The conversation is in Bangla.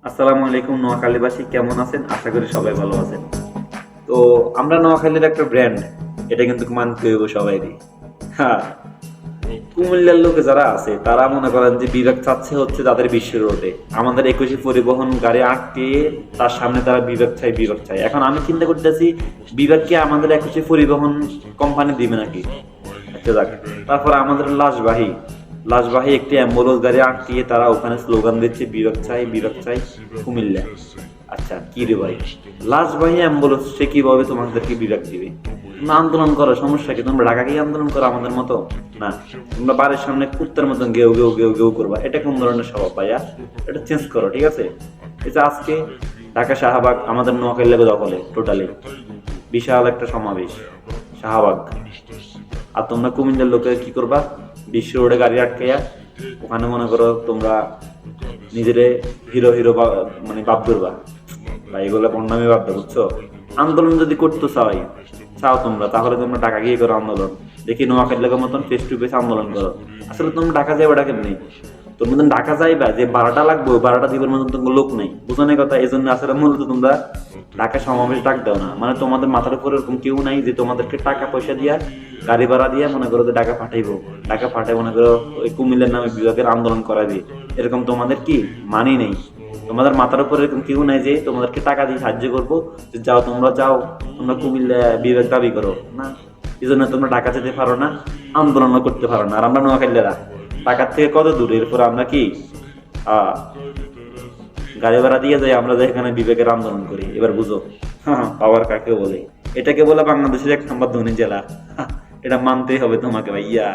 আসসালামু আলাইকুম নোয়াখালীবাসী, কেমন আছেন? আশা করি সবাই ভালো আছেন। তো আমরা নোয়াখালীর একটা ব্র্যান্ড, এটা কিন্তু মানতে হইব সবাইরই। হ্যাঁ, কুমিল্লার লোকে যারা আছে তারা মনে করেন যে বিবেক চাচ্ছে হচ্ছে তাদের বিশ্ব রোডে আমাদের 21 পরিবহন গাড়ি আটকে তার সামনে তারা বিবেক চাই। এখন আমি চিন্তা করতেছি বিবেককে আমাদের 21 পরিবহন কোম্পানি দিবে নাকি? আচ্ছা যাক, তারপর আমাদের লাশবাহী একটি অ্যাম্বুলেন্স গাড়ি আটকিয়ে তারা ওখানে স্লোগান দিচ্ছে বিবেক চাই কুমিল্লা। আচ্ছা কি রে ভাই, লাশবাহী অ্যাম্বুলেন্স সে কিভাবে তোমাদেরকে বিবেক দিবে? তোমরা আন্দোলন করো, সমস্যা কি? তোমরা ঢাকা গিয়ে আন্দোলন করো আমাদের মতো? না, তোমরা বাড়ির সামনে কুত্তার মতন গেউ করবা। এটা কোন ধরনের স্বভাব ভাইয়া? এটা চেঞ্জ করো, ঠিক আছে? এই যে আজকে ঢাকা শাহবাগ আমাদের নোয়াখালী লেগে দখলে টোটালি বিশাল একটা সমাবেশ শাহবাগ। আর তোমরা কুমিল্লার লোকে কি করবা? বিশ্ব রোডে গাড়ি আটকাইয়া ওখানে মনে করো তোমরা নিজেরে মানে ভাব করবা। ভাই এগুলো বন্যামি ভাবতে, বুঝছো? আন্দোলন যদি করতে চাও তোমরা, তাহলে তোমরা ঢাকা গিয়ে করো আন্দোলন। দেখি নোয়াখালী লেগের মতন ফেস টু ফেস আন্দোলন করো। আসলে তোমরা ঢাকা যাইবা ঢাকা নেই, তোর মতন ঢাকা যাইবা যে ভাড়াটা লাগবে, ভাড়াটা দিবার মতন তোমার লোক নেই, বুঝো কথা? এই জন্য আসলে মূলত তোমরা ঢাকা সমাবেশ ডাক দাও না, মানে তোমাদের মাথার উপর এরকম কেউ নাই যে তোমাদেরকে টাকা পয়সা দিয়া গাড়ি ভাড়া দিয়া মনে করো যে ঢাকা পাঠাইবো। ঢাকা পাঠাই মনে করো ওই কুমিল্লার নামে বিভাগের আন্দোলন করাবে, এরকম তোমাদের কি মানি নেই? তোমাদের মাথার উপর এরকম কেউ নাই যে তোমাদেরকে টাকা দিয়ে সাহায্য করবো যে যাও তোমরা কুমিল্লা বিভাগ দাবি করো না। এই জন্য তোমরা ঢাকা যেতে পারো না, আন্দোলনও করতে পারো না। আর আমরা নোয়াখালীরা ঢাকার থেকে কত দূর, এরপর আমরা কি আহ গাড়ি ভাড়া দিয়ে যাই, আমরা যাই এখানে বিবেকের আন্দোলন করি। এবার বুঝো পাওয়ার কাকে বলে। এটাকে বলে বাংলাদেশের 1 নম্বর ধনী জেলা। এটা মানতেই হবে তোমাকে ভাইয়া।